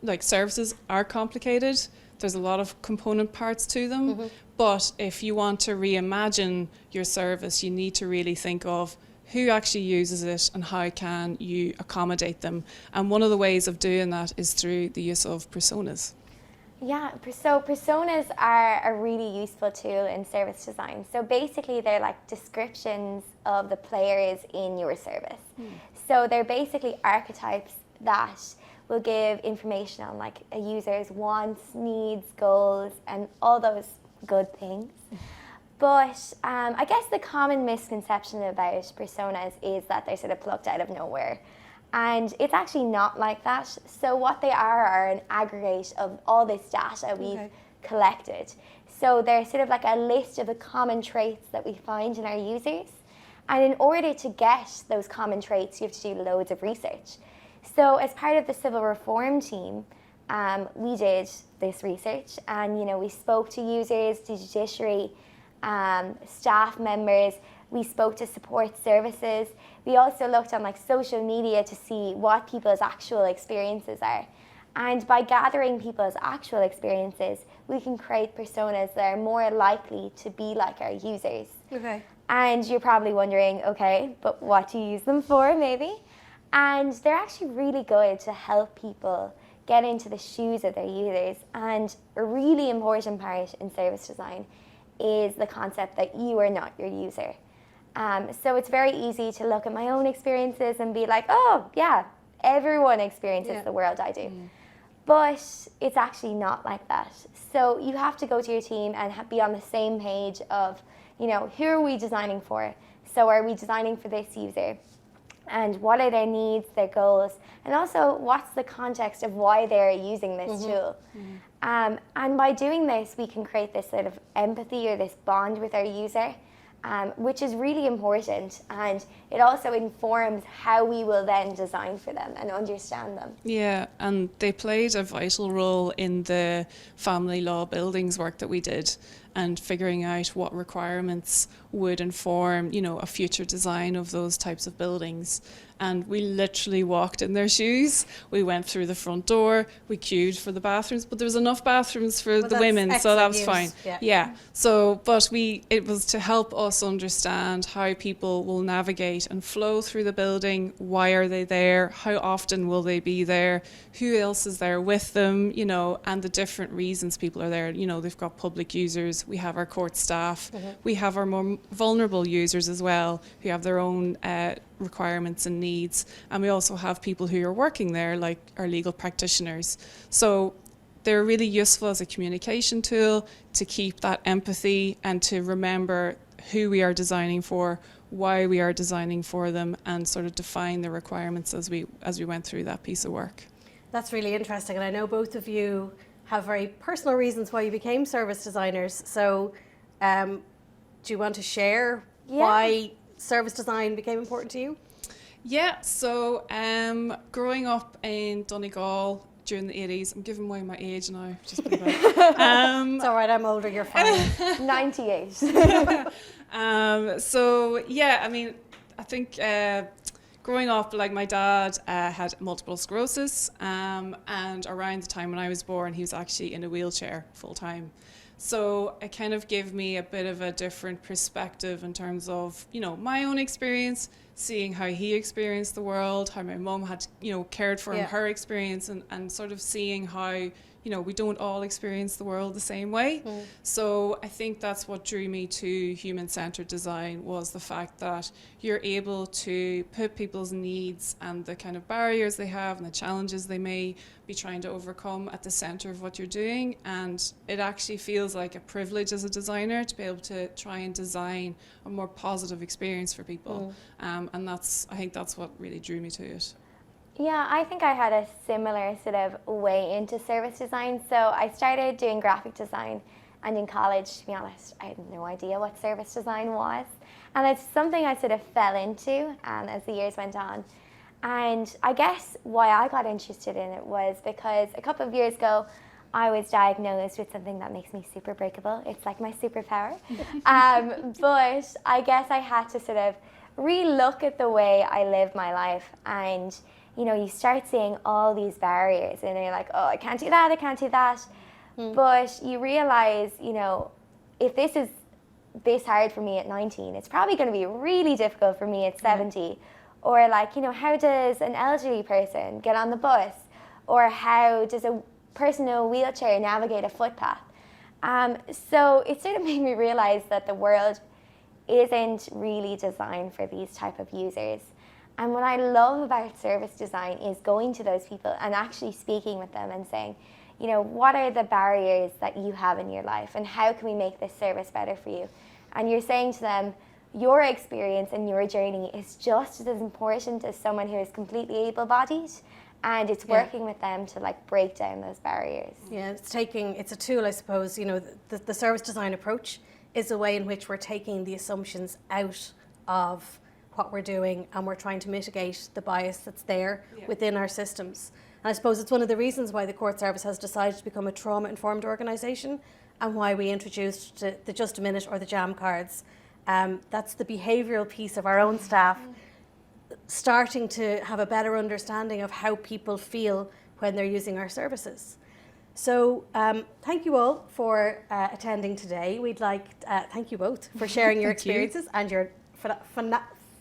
Like, services are complicated. There's a lot of component parts to them. But if you want to reimagine your service, you need to really think of who actually uses it and how can you accommodate them. And one of the ways of doing that is through the use of personas. Yeah, so personas are a really useful tool in service design. So basically they're like descriptions of the players in your service. So they're basically archetypes that will give information on like a user's wants, needs, goals, and all those good things. But I guess the common misconception about personas is that they're sort of plucked out of nowhere. And it's actually not like that. So what they are an aggregate of all this data we've collected. So they're sort of like a list of the common traits that we find in our users. And in order to get those common traits, you have to do loads of research. So as part of the civil reform team, we did this research, and we spoke to users, the judiciary, staff members. We spoke to support services. We also looked on social media to see what people's actual experiences are. And by gathering people's actual experiences, we can create personas that are more likely to be like our users. Okay. And you're probably wondering, okay, but what do you use them for, maybe? And they're actually really good to help people get into the shoes of their users. And a really important part in service design is the concept that you are not your user. So it's very easy to look at my own experiences and be like, oh, yeah, everyone experiences the world I do. But it's actually not like that. So you have to go to your team and be on the same page of, who are we designing for? So are we designing for this user? And what are their needs, their goals? And also, what's the context of why they're using this tool? And by doing this, we can create this sort of empathy or this bond with our user, which is really important. And it also informs how we will then design for them and understand them. Yeah, and they played a vital role in the family law buildings work that we did, and figuring out what requirements would inform, a future design of those types of buildings. And we literally walked in their shoes. We went through the front door, we queued for the bathrooms, but there was enough bathrooms for the women, so that was fine. Yeah. So, but it was to help us understand how people will navigate and flow through the building. Why are they there? How often will they be there? Who else is there with them? And the different reasons people are there. They've got public users. We have our court staff. We have our more vulnerable users as well, who have their own requirements and needs. And we also have people who are working there, like our legal practitioners. So they're really useful as a communication tool to keep that empathy and to remember who we are designing for, why we are designing for them, and sort of define the requirements as we went through that piece of work. That's really interesting, and I know both of you have very personal reasons why you became service designers. So do you want to share why service design became important to you? Yeah, so growing up in Donegal during the 80s, I'm giving away my age now. Just it's all right, I'm older, you're fine. 98. So yeah, I think growing up, my dad had multiple sclerosis, and around the time when I was born, he was actually in a wheelchair full time. So it kind of gave me a bit of a different perspective in terms of, my own experience, seeing how he experienced the world, how my mum had, cared for him, her experience, and sort of seeing how, we don't all experience the world the same way. So I think that's what drew me to human-centered design, was the fact that you're able to put people's needs and the kind of barriers they have and the challenges they may be trying to overcome at the center of what you're doing. And it actually feels like a privilege as a designer to be able to try and design a more positive experience for people. And I think that's what really drew me to it. Yeah, I think I had a similar sort of way into service design. So I started doing graphic design, and in college, to be honest, I had no idea what service design was. And it's something I sort of fell into as the years went on. And I guess why I got interested in it was because a couple of years ago, I was diagnosed with something that makes me super breakable. It's like my superpower. But I guess I had to sort of re-look at the way I live my life, and you start seeing all these barriers and you're like, oh, I can't do that, I can't do that. But you realize, if this is this hard for me at 19, it's probably going to be really difficult for me at 70. Or how does an elderly person get on the bus? Or how does a person in a wheelchair navigate a footpath? So it sort of made me realize that the world isn't really designed for these type of users. And what I love about service design is going to those people and actually speaking with them and saying, what are the barriers that you have in your life, and how can we make this service better for you? and you're saying to them, your experience and your journey is just as important as someone who is completely able-bodied, and it's working with them to like break down those barriers. Yeah, it's a tool, I suppose. You know, the service design approach is a way in which we're taking the assumptions out of what we're doing, and we're trying to mitigate the bias that's there within our systems. And I suppose it's one of the reasons why the Court Service has decided to become a trauma-informed organisation, and why we introduced the Just a Minute or the jam cards. That's the behavioural piece of our own staff starting to have a better understanding of how people feel when they're using our services. So thank you all for attending today. We'd like thank you both for sharing your experiences and your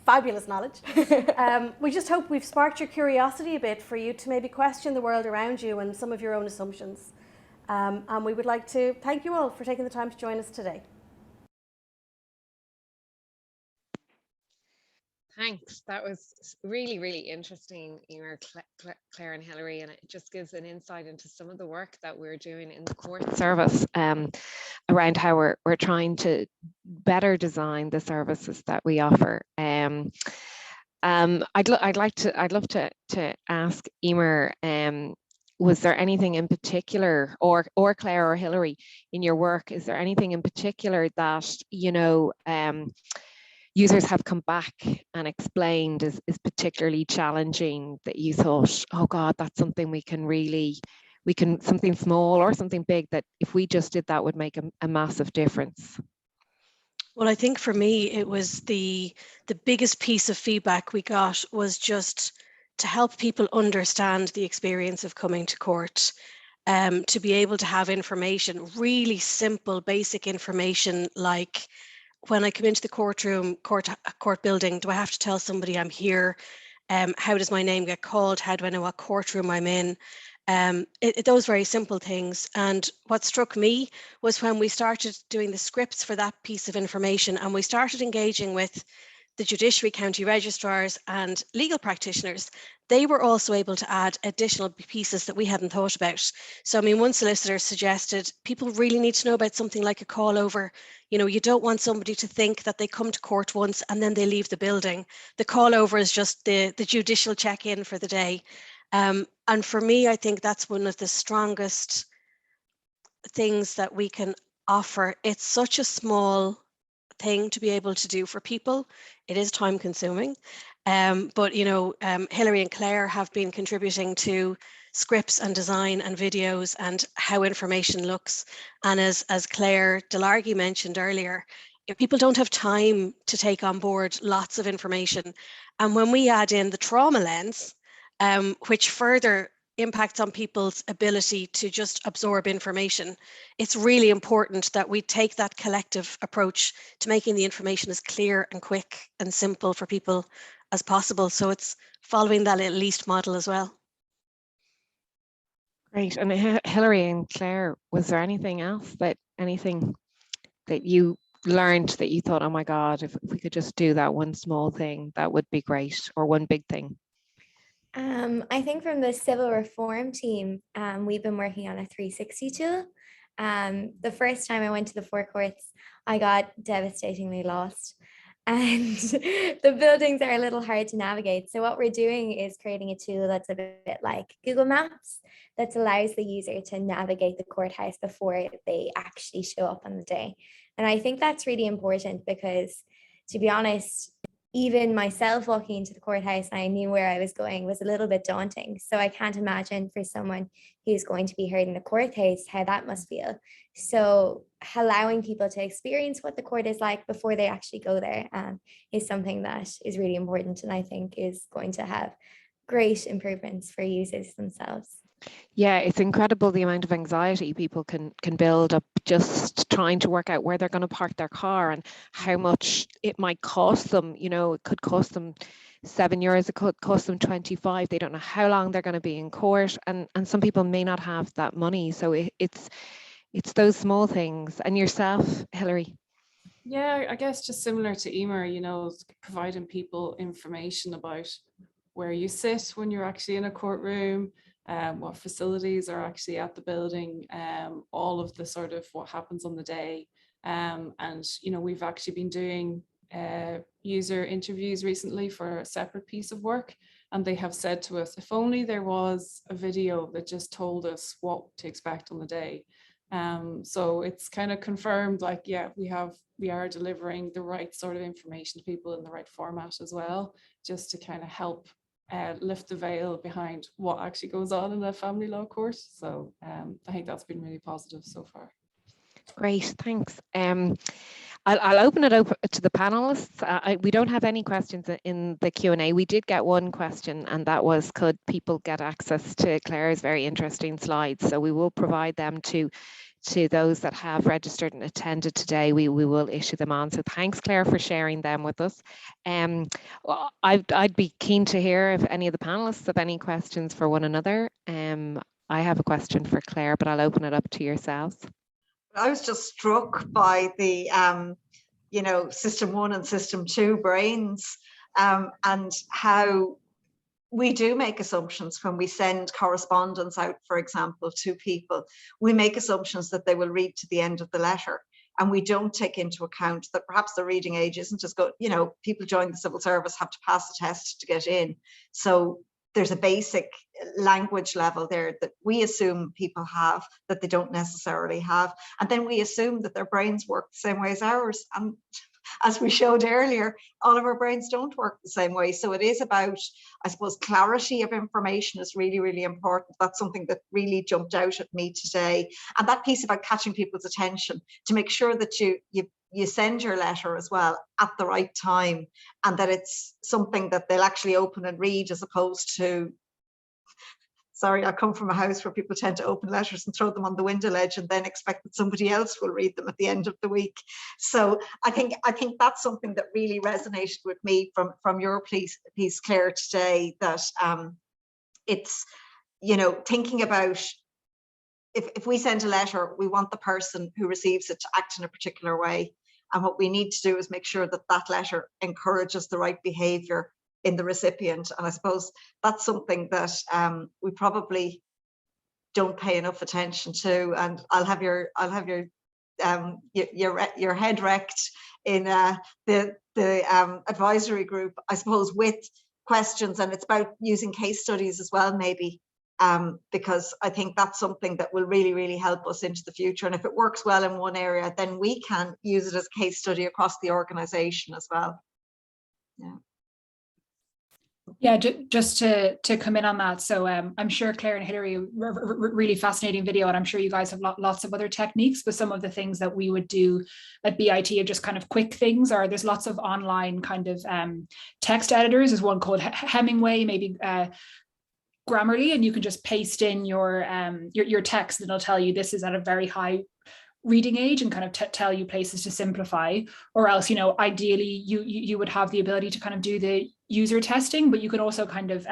fabulous knowledge. We just hope we've sparked your curiosity a bit for you to maybe question the world around you and some of your own assumptions. And we would like to thank you all for taking the time to join us today. Thanks. That was really, really interesting, Emer, Claire and Hilary, and it just gives an insight into some of the work that we're doing in the Court Service around how we're trying to better design the services that we offer. I'd love to ask Emer, was there anything in particular, or Claire or Hilary, in your work, is there anything in particular that, you know, users have come back and explained is particularly challenging, that you thought, oh God, that's something something small or something big that if we just did that would make a massive difference? Well, I think for me, it was the biggest piece of feedback we got was just to help people understand the experience of coming to court, to be able to have information, really simple, basic information, like when I come into the courtroom, court building, do I have to tell somebody I'm here? How does my name get called? How do I know what courtroom I'm in? Those very simple things. And what struck me was when we started doing the scripts for that piece of information, and we started engaging with the judiciary, county registrars and legal practitioners, they were also able to add additional pieces that we hadn't thought about. So, I mean, one solicitor suggested people really need to know about something like a call over. You know, you don't want somebody to think that they come to court once and then they leave the building. The call over is just the judicial check-in for the day. And for me, I think that's one of the strongest things that we can offer. It's such a small thing to be able to do for people. It is time consuming, but you know, Hilary and Claire have been contributing to scripts and design and videos and how information looks. And as Clare Delargy mentioned earlier, people don't have time to take on board lots of information. And when we add in the trauma lens, which further impacts on people's ability to just absorb information, it's really important that we take that collective approach to making the information as clear and quick and simple for people as possible. So it's following that at least model as well. Great. And Hilary and Claire, was there anything else anything that you learned that you thought, oh my God, if we could just do that one small thing, that would be great, or one big thing? I think from the civil reform team, we've been working on a 360 tool. The first time I went to the Four Courts, I got devastatingly lost, and the buildings are a little hard to navigate. So what we're doing is creating a tool that's a bit like Google Maps, that allows the user to navigate the courthouse before they actually show up on the day. And I think that's really important because, to be honest, even myself walking into the courthouse and I knew where I was going was a little bit daunting. So I can't imagine for someone who's going to be heard in the courthouse how that must feel. So allowing people to experience what the court is like before they actually go there is something that is really important, and I think is going to have great improvements for users themselves. Yeah, it's incredible the amount of anxiety people can build up just trying to work out where they're going to park their car and how much it might cost them. You know, it could cost them €7, it could cost them 25. They don't know how long they're going to be in court, and some people may not have that money. So it's those small things. And yourself, Hilary? Yeah, I guess just similar to Emer, you know, providing people information about where you sit when you're actually in a courtroom, what facilities are actually at the building, all of the sort of what happens on the day, And, you know, we've actually been doing user interviews recently for a separate piece of work. And they have said to us, if only there was a video that just told us what to expect on the day. So it's kind of confirmed, like, yeah, we are delivering the right sort of information to people in the right format as well, just to kind of help lift the veil behind what actually goes on in a family law course. So I think that's been really positive so far. Great, thanks. I'll open it up to the panelists. We don't have any questions in the Q&A. We did get one question, and that was, could people get access to Claire's very interesting slides? So we will provide them to those that have registered and attended today. We will issue them on. So thanks, Claire, for sharing them with us. Well, I'd be keen to hear if any of the panelists have any questions for one another. I have a question for Claire, but I'll open it up to yourselves. I was just struck by the, you know, system 1 and system 2 brains, and how we do make assumptions when we send correspondence out, for example, to people. We make assumptions that they will read to the end of the letter. And we don't take into account that perhaps the reading age isn't just go, you know, people join the civil service have to pass a test to get in. So there's a basic language level there that we assume people have that they don't necessarily have. And then we assume that their brains work the same way as ours. And as we showed earlier, all of our brains don't work the same way. So it is about, I suppose, clarity of information is really, really important. That's something that really jumped out at me today. And that piece about catching people's attention to make sure that you send your letter as well at the right time, and that it's something that they'll actually open and read, as opposed to, sorry, I come from a house where people tend to open letters and throw them on the window ledge and then expect that somebody else will read them at the end of the week. So I think that's something that really resonated with me from your piece, Claire, today, that it's, you know, thinking about, if we send a letter, we want the person who receives it to act in a particular way. And what we need to do is make sure that that letter encourages the right behaviour in the recipient. And I suppose that's something that we probably don't pay enough attention to. And I'll have your head wrecked in the advisory group, I suppose, with questions. And it's about using case studies as well, maybe. Because I think that's something that will really, really help us into the future. And if it works well in one area, then we can use it as a case study across the organisation as well. Yeah, just to come in on that. So I'm sure Claire and Hilary, really fascinating video, and I'm sure you guys have lots of other techniques, but some of the things that we would do at BIT are just kind of quick things. Or there's lots of online kind of text editors. There's one called Hemingway, maybe Grammarly, and you can just paste in your text, and it'll tell you this is at a very high reading age, and kind of tell you places to simplify. Or else, you know, ideally you would have the ability to kind of do the user testing, but you could also kind of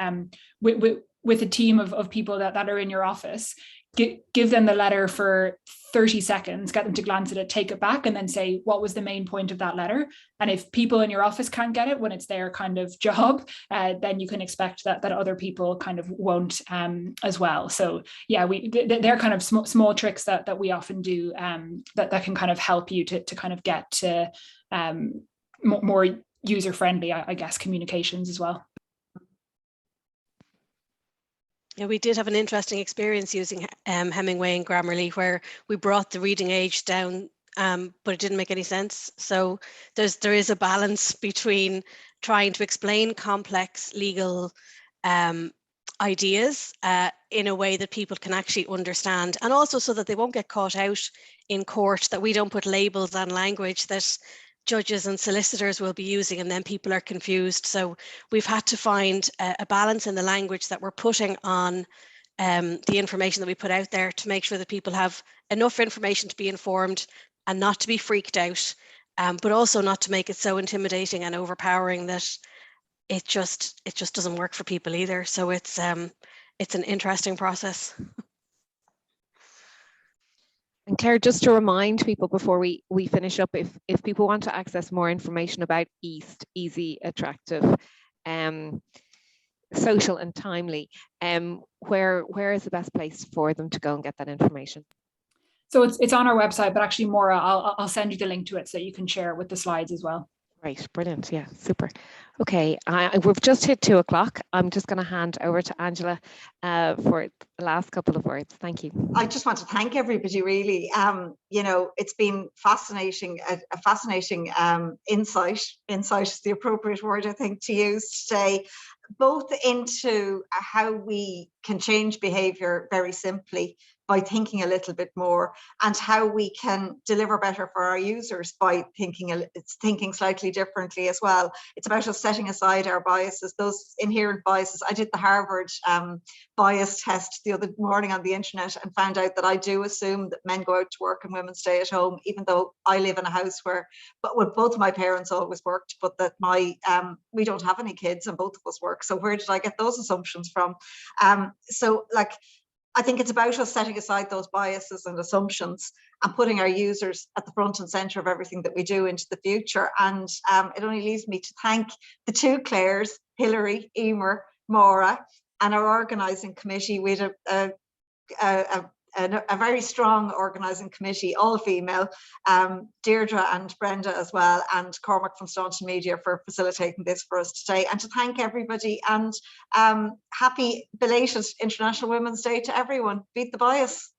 with a team of people that are in your office, give them the letter for 30 seconds, get them to glance at it, take it back, and then say, what was the main point of that letter? And if people in your office can't get it when it's their kind of job, then you can expect that other people kind of won't as well. So yeah, they're kind of small tricks that we often do that can kind of help you to kind of get to more user-friendly, I guess, communications as well. Yeah, we did have an interesting experience using Hemingway and Grammarly, where we brought the reading age down, but it didn't make any sense. So there is a balance between trying to explain complex legal ideas in a way that people can actually understand, and also so that they won't get caught out in court, that we don't put labels on language that judges and solicitors will be using, and then people are confused. So we've had to find a balance in the language that we're putting on the information that we put out there, to make sure that people have enough information to be informed and not to be freaked out, but also not to make it so intimidating and overpowering that it just doesn't work for people either. So it's an interesting process. And Claire, just to remind people before we finish up, if people want to access more information about EAST, easy, attractive, social and timely, where is the best place for them to go and get that information? So it's on our website, but actually, Maura, I'll send you the link to it so you can share it with the slides as well. Right, brilliant. Yeah, super. Okay, we've just hit 2 o'clock. I'm just going to hand over to Angela for the last couple of words. Thank you. I just want to thank everybody, really. You know, it's been fascinating, a fascinating insight is the appropriate word, I think, to use today, both into how we can change behaviour very simply by thinking a little bit more, and how we can deliver better for our users by thinking slightly differently as well. It's about us setting aside our biases, those inherent biases. I did the Harvard bias test the other morning on the internet and found out that I do assume that men go out to work and women stay at home, even though I live in a house where both of my parents always worked, but that we don't have any kids and both of us work. So where did I get those assumptions from? So like, I think it's about us setting aside those biases and assumptions and putting our users at the front and centre of everything that we do into the future. And it only leaves me to thank the 2 Claires, Hilary, Emer, Maura, and our organising committee. We had a very strong organising committee, all female, Deirdre and Brenda as well, and Cormac from Staunton Media for facilitating this for us today. And to thank everybody, and happy belated International Women's Day to everyone. Beat the bias.